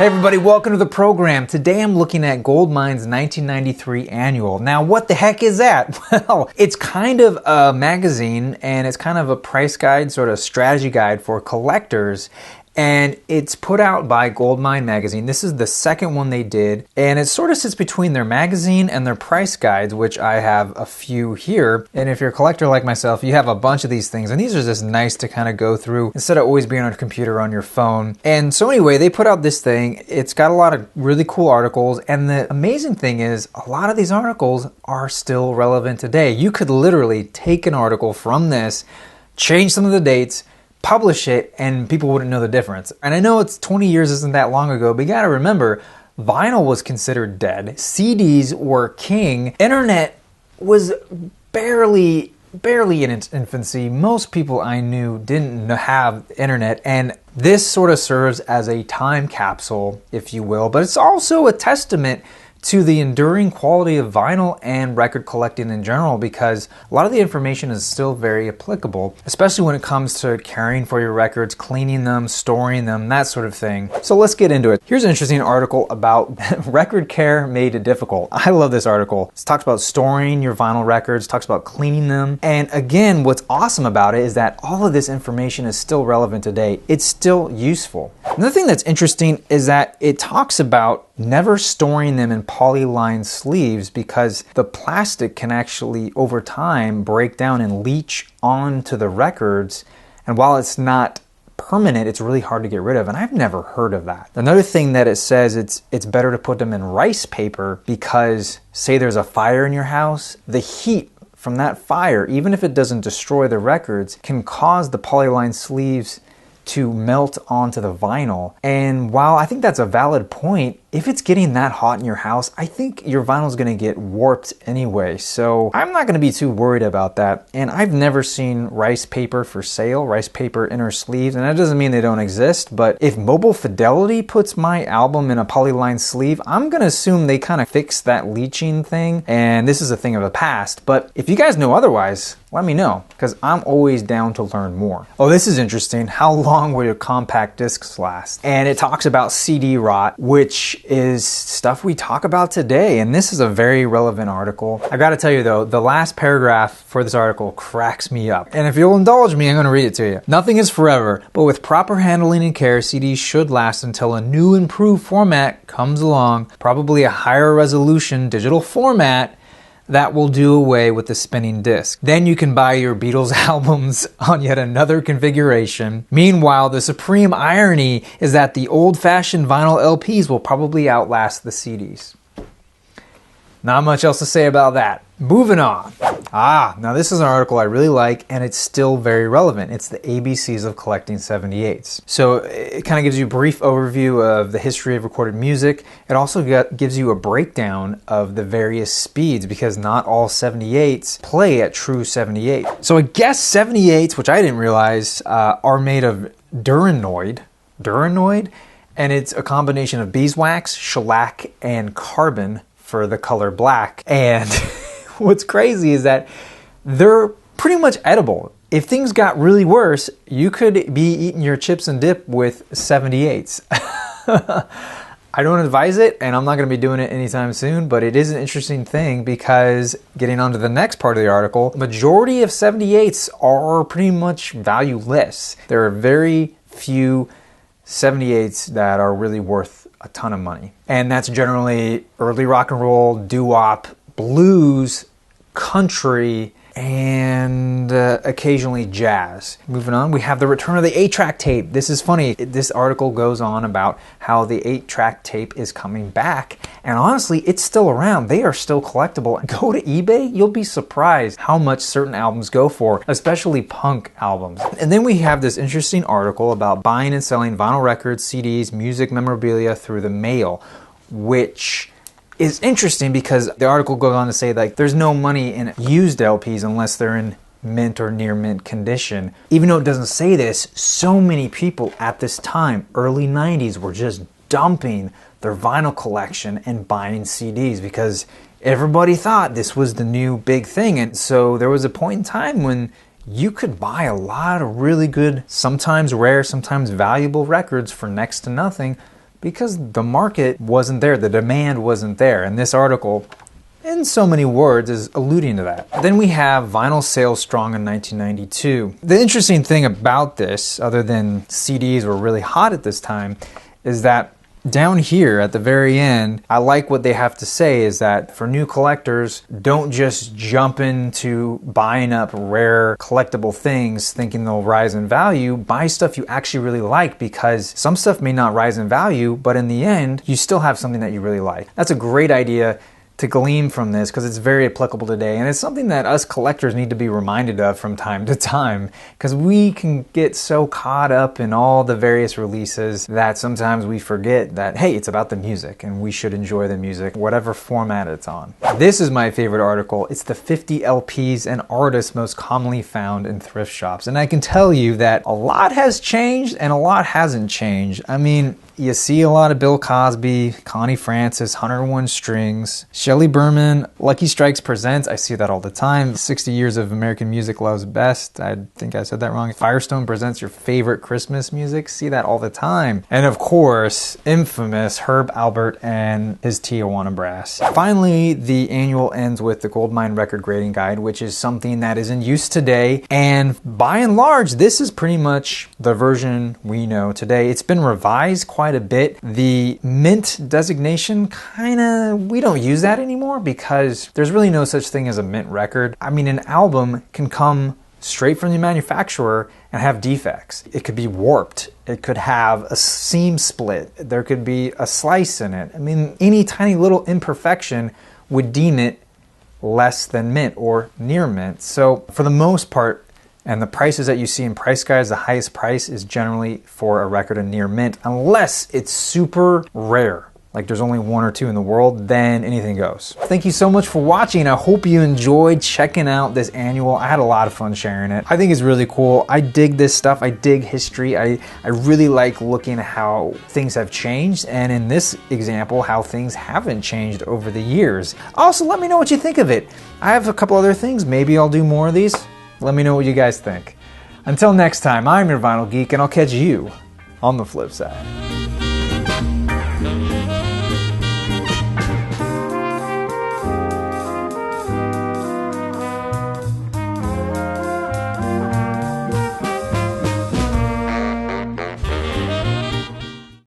Hey everybody, welcome to the program. Today I'm looking at Goldmine's 1993 annual. Now what the heck is that? Well, it's kind of a magazine and it's kind of a price guide, sort of strategy guide for collectors. And it's put out by Goldmine Magazine. This is the second one they did, and it sort of sits between their magazine and their price guides, which I have a few here. And if you're a collector like myself, you have a bunch of these things, and these are just nice to kind of go through instead of always being on a computer or on your phone. And so anyway, they put out this thing. It's got a lot of really cool articles, and the amazing thing is a lot of these articles are still relevant today. You could literally take an article from this, change some of the dates, publish it, and people wouldn't know the difference. And I know it's 20 years isn't that long ago, but you gotta remember, vinyl was considered dead. CDs were king. Internet was barely in its infancy. Most people I knew didn't have internet, and this sort of serves as a time capsule, if you will, but it's also a testament to the enduring quality of vinyl and record collecting in general, because a lot of the information is still very applicable, especially when it comes to caring for your records, cleaning them, storing them, that sort of thing. So let's get into it. Here's an interesting article about record care made difficult. I love this article. It talks about storing your vinyl records, talks about cleaning them. And again, what's awesome about it is that all of this information is still relevant today. It's still useful. Another thing that's interesting is that it talks about never storing them in polyline sleeves, because the plastic can actually over time break down and leach onto the records, and while it's not permanent, it's really hard to get rid of, and I've never heard of that. Another thing that it says, it's better to put them in rice paper, because say there's a fire in your house, the heat from that fire, even if it doesn't destroy the records, can cause the polyline sleeves to melt onto the vinyl. And while I think that's a valid point, if it's getting that hot in your house, I think your vinyl is going to get warped anyway. So I'm not going to be too worried about that. And I've never seen rice paper for sale, rice paper inner sleeves. And that doesn't mean they don't exist. But if Mobile Fidelity puts my album in a polyline sleeve, I'm going to assume they kind of fixed that leaching thing. And this is a thing of the past. But if you guys know otherwise, let me know, because I'm always down to learn more. Oh, this is interesting. How long will your compact discs last? And it talks about CD rot, which is stuff we talk about today. And this is a very relevant article. I gotta tell you though, the last paragraph for this article cracks me up. And if you'll indulge me, I'm gonna read it to you. Nothing is forever, but with proper handling and care, CDs should last until a new improved format comes along, probably a higher resolution digital format that will do away with the spinning disc. Then you can buy your Beatles albums on yet another configuration. Meanwhile, the supreme irony is that the old-fashioned vinyl LPs will probably outlast the CDs. Not much else to say about that. Moving on. Now this is an article I really like, and it's still very relevant. It's the ABCs of collecting 78s. So it kind of gives you a brief overview of the history of recorded music. It also gives you a breakdown of the various speeds, because not all 78s play at true 78. So I guess 78s, which I didn't realize, are made of Duranoid, and it's a combination of beeswax, shellac, and carbon for the color black. And what's crazy is that they're pretty much edible. If things got really worse, you could be eating your chips and dip with 78s. I don't advise it, and I'm not going to be doing it anytime soon, but it is an interesting thing, because getting on to the next part of the article, majority of 78s are pretty much valueless. There are very few 78s that are really worth a ton of money. And that's generally early rock and roll, doo-wop, blues, country, and occasionally jazz. Moving on, we have the return of the 8-track tape. This is funny. This article goes on about how the 8-track tape is coming back, and honestly, it's still around. They are still collectible. Go to eBay, you'll be surprised how much certain albums go for, especially punk albums. And then we have this interesting article about buying and selling vinyl records, CDs, music memorabilia through the mail, which is interesting because the article goes on to say like there's no money in used LPs unless they're in mint or near mint condition. Even though it doesn't say this, so many people at this time, early 90s, were just dumping their vinyl collection and buying CDs because everybody thought this was the new big thing. And so there was a point in time when you could buy a lot of really good, sometimes rare, sometimes valuable records for next to nothing because the market wasn't there, the demand wasn't there, and this article, in so many words, is alluding to that. Then we have vinyl sales strong in 1992. The interesting thing about this, other than CDs were really hot at this time, is that down here at the very end, I like what they have to say is that for new collectors, don't just jump into buying up rare collectible things thinking they'll rise in value. Buy stuff you actually really like, because some stuff may not rise in value, but in the end, you still have something that you really like. That's a great idea to glean from this, because it's very applicable today, and it's something that us collectors need to be reminded of from time to time, because we can get so caught up in all the various releases that sometimes we forget that, hey, it's about the music and we should enjoy the music whatever format it's on. This is my favorite article. It's the 50 LPs and artists most commonly found in thrift shops, and I can tell you that a lot has changed and a lot hasn't changed. I mean, you see a lot of Bill Cosby, Connie Francis, 101 Strings, Shelley Berman, Lucky Strikes Presents. I see that all the time. 60 Years of American Music Loves Best. I think I said that wrong. Firestone presents your favorite Christmas music. See that all the time. And of course, infamous Herb Alpert and his Tijuana Brass. Finally, the annual ends with the Goldmine Record Grading Guide, which is something that is in use today. And by and large, this is pretty much the version we know today. It's been revised quite a bit. The mint designation, we don't use that anymore because there's really no such thing as a mint record. I mean, an album can come straight from the manufacturer and have defects. It could be warped. It could have a seam split. There could be a slice in it. I mean, any tiny little imperfection would deem it less than mint or near mint. So for the most part, and the prices that you see in price guides, the highest price is generally for a record in near mint, unless it's super rare. Like there's only one or two in the world, then anything goes. Thank you so much for watching. I hope you enjoyed checking out this annual. I had a lot of fun sharing it. I think it's really cool. I dig this stuff. I dig history. I really like looking at how things have changed, and in this example, how things haven't changed over the years. Also, let me know what you think of it. I have a couple other things. Maybe I'll do more of these. Let me know what you guys think. Until next time, I'm your Vinyl Geek, and I'll catch you on the flip side.